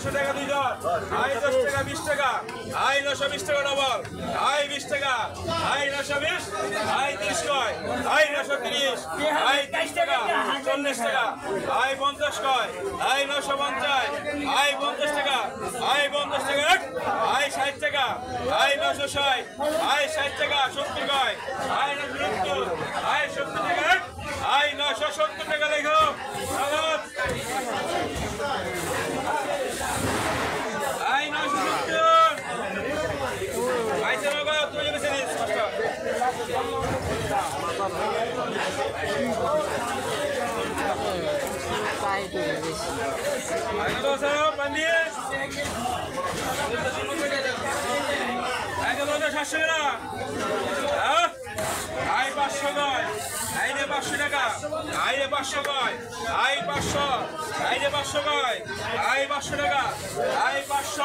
500 টাকা 2 জন আই 10 টাকা 20 টাকা আই 920 টাকা ডবল আই 20 টাকা আই 920 আই 30 কয় আই 930 আই 30 টাকা 40 টাকা আই 50 কয় আই 950 আই 50 টাকা আই 50 টাকা আই 60 টাকা আই 960 আই 60 টাকা 70 কয় আই 970 আই 70 টাকা আই 970 টাকা লেখো আই 970 আই চলো গো তুই বেশি দিস আই তো সব বন্ধি আই তো 700 টাকা হ্যাঁ আই 500 কয় আই 500 টাকা আই 500 কয় আই 500 আই 500 কয় আই 500 টাকা আই 500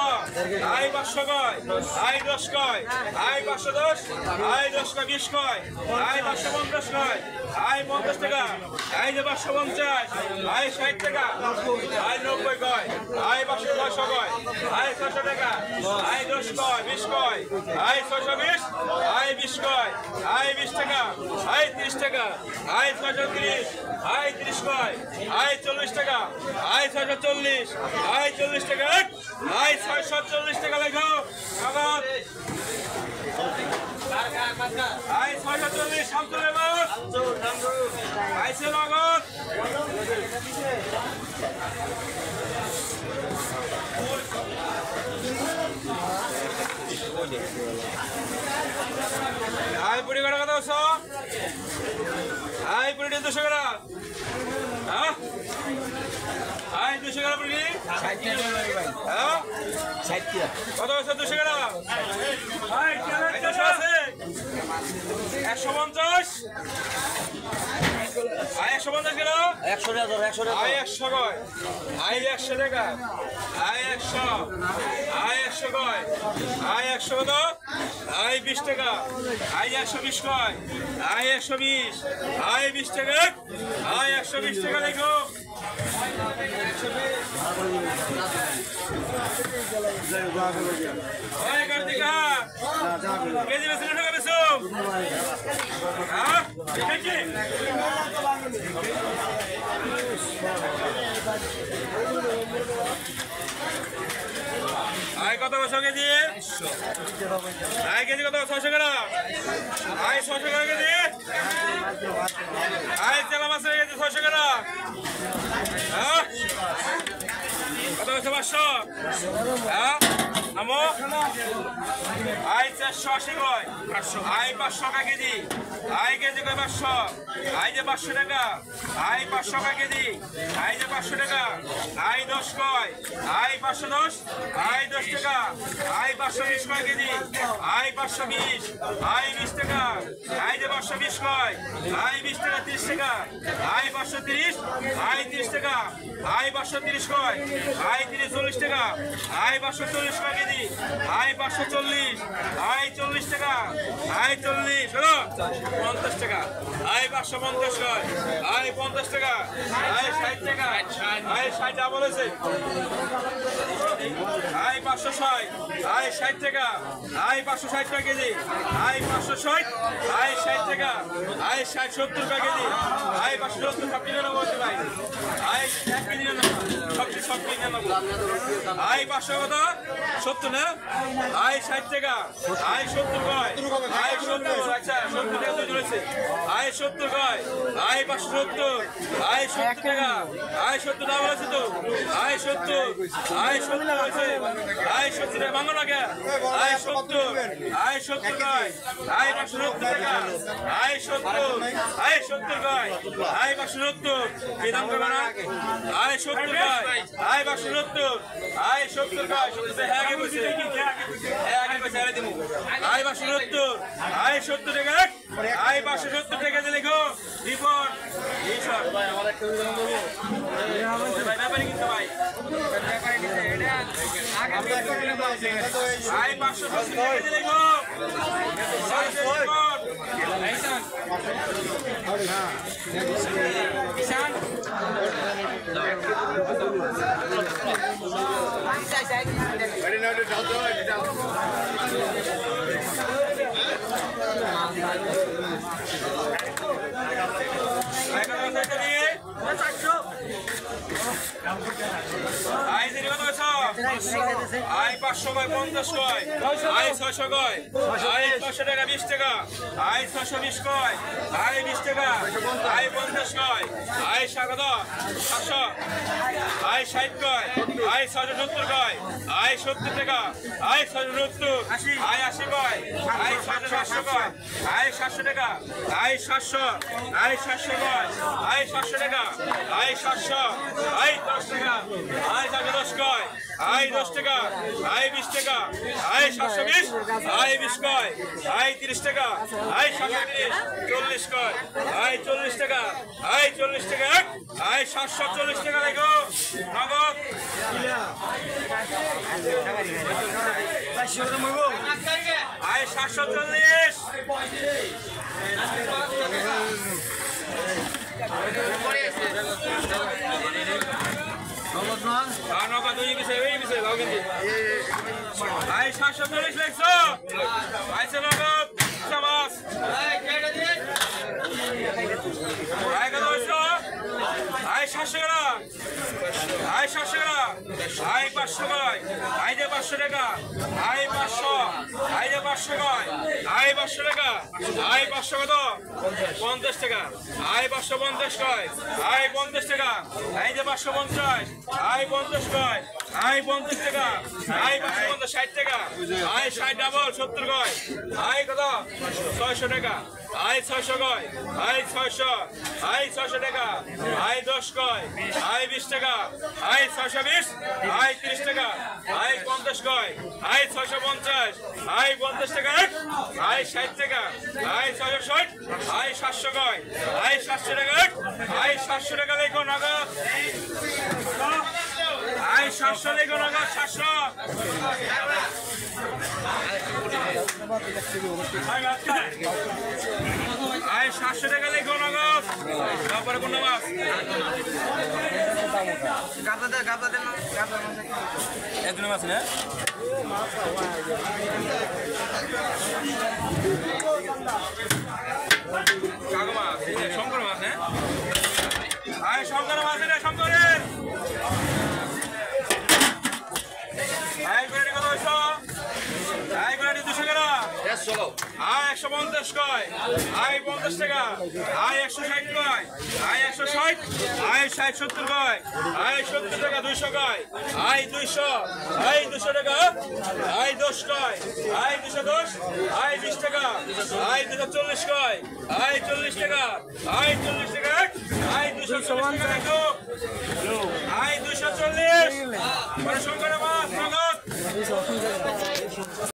আই 500 কয় আই 10 কয় আই 510 আই 10 কয় 20 কয় আই 550 কয় আই 50 টাকা আই 550 আই 60 টাকা আই 90 কয় আই 510 কয় আই 600 টাকা আই 10 কয় 20 কয় আই 620 আই 20 কয় আই 20 টাকা আই 30 টাকা আই 630 আই 30 কয় আই 40 টাকা আই 640 আই 40 টাকা আই 640 টাকা লেখো নগদ আই 640 সামতুলে বাস আইছে নগদ আই পুরি কটা কথা বলছো আই পুরি 200 টাকা হ্যাঁ আই 200 টাকা পুরি 60 টাকা হ্যাঁ 60 টাকা কত আছে 200 টাকা আই 200 আছে 150 আই 150 কেন 100 টাকা 100 টাকা আই 100 কয় আই 100 টাকা আই 100 আই 100 কয় আই 100 কত আই 20 টাকা আই 120 কয় আই 120 আই 20 টাকা আই 120 টাকা লেখো ওই কার্তিকা কেজি বেশি টাকা বেশো হ্যাঁ ঠিক আছে আই কত 600 কেজি আই কেজি কত 600 টাকা আই 600 টাকা কেজি আই তেলা মাছের কেজি 600 টাকা হ্যাঁ কত 500 হ্যাঁ আমো আই 480 কয় আই 500 টাকা কেজি আই কেজি কয় 500 আই যে 500 টাকা আই 500 টাকা কেজি আই যে 500 টাকা আই 10 কয় আই 510 আই 10 টাকা আই 520 কয় কেজি আই 520 আই 20 টাকা আই যে 520 কয় আই 20 টাকা 30 টাকা আই 530 আই 30 টাকা আই 530 কয় আই 30 40 টাকা আই 540 কয় কেজি আই 540 আই 40 টাকা আই 40 হলো 50 টাকা আই 550 কয় আই 50 টাকা আই 60 টাকা আই 60 ডাবল আছে আই 560 আই 60 টাকা আই 560 টাকা কেজি আই 560 আই 60 টাকা আই 60 70 টাকা কেজি আই 570 সব কিনে নেবো ভাই আই 1 কেজি নেবো সব কিনে নেবো আই 500 কত 70 না আই 60 টাকা আই 70 কয় আই 70 আচ্ছা 70 টাকা তো রয়েছে আই 70 কয় আই 570 আই 70 টাকা আই 70 ডাবল আছে তো আই 70 আই 70 আছে আই 70 টাকা ভাঙো না কে আই 70 আই 70 কয় আই 570 টাকা আই 70 আই 70 কয় আই 570 কি দাম করবে না আই 70 কয় আই 570 আই 70 কয় 70 হ্যাঁ আগে বসে হ্যাঁ আগে বসে আরে দিমু আই 570 আই 70 টাকা আই 570 টাকা দিয়ে লিখো রিপোর্ট এই সব ভাই আমার একটা উদাহরণ দেবো ভাই ব্যাপারই কিন্তু ভাই ব্যাপারই নিতে এটা আগে আই 570 টাকা দিয়ে লিখো ঈশান আই 500 কয় 50 কয় আই 600 কয় আই 500 টাকা 20 টাকা আই 620 কয় আই 20 টাকা আই 50 কয় আই 700 আই 60 কয় আই 670 কয় আই 70 টাকা আই 670 আই 80 কয় আই 700 কয় আই 700 টাকা আই 700 আই 700 কয় আই 700 টাকা আই 700 আই 10 টাকা আই 710 কয় আই 10 টাকা আই 20 টাকা আই 720 আই 20 কয় আই 30 টাকা আই 730 40 কয় আই 40 টাকা আই 40 টাকা আই 740 টাকা লাগো নগদ আই 740 আই 740 লেখছো আইছে নগদ সমাস আই কত হইছো আই 700 টাকা আই 700 টাকা আই 500 কয় আই যে 500 টাকা আই 500 আই যে 500 কয় আই 500 টাকা আই 500 কত 50 টাকা আই 550 কয় আই 50 টাকা আই যে 550 আই 50 কয় আই 50 টাকা আই 550 60 টাকা আই 60 ডাবল 70 কয় আই কত 600 টাকা আই 600 কয় আই 600 আই 600 টাকা আই 10 কয় আই 20 টাকা আই 620 আই 30 টাকা আই 50 কয় আই 650 আই 50 টাকা আই 60 টাকা আই 660 আই 700 কয় আই 700 টাকা আই 700 টাকা লেখো নগদ আই 700 লেখো নগদ 700 আই 700 টাকা লেখো নগদ তারপরে কোন মাছ গাবদা দেন একজন মাছ না কাগো মাছ শঙ্কর মাছ না আই শঙ্কর মাছ না শঙ্করের আই করে কত হইছো আই করে 200 টাকা আই 150 কয় আই 50 টাকা আই 160 কয় আই 160 আই 60 70 কয় আই 70 টাকা 200 কয় আই 200 আই 200 টাকা আই 10 কয় আই 210 আই 20 টাকা আই 240 কয় আই 40 টাকা আই 40 টাকা আই 240 টাকা রাখো আই 240 পরে শঙ্কর মাছ নগদ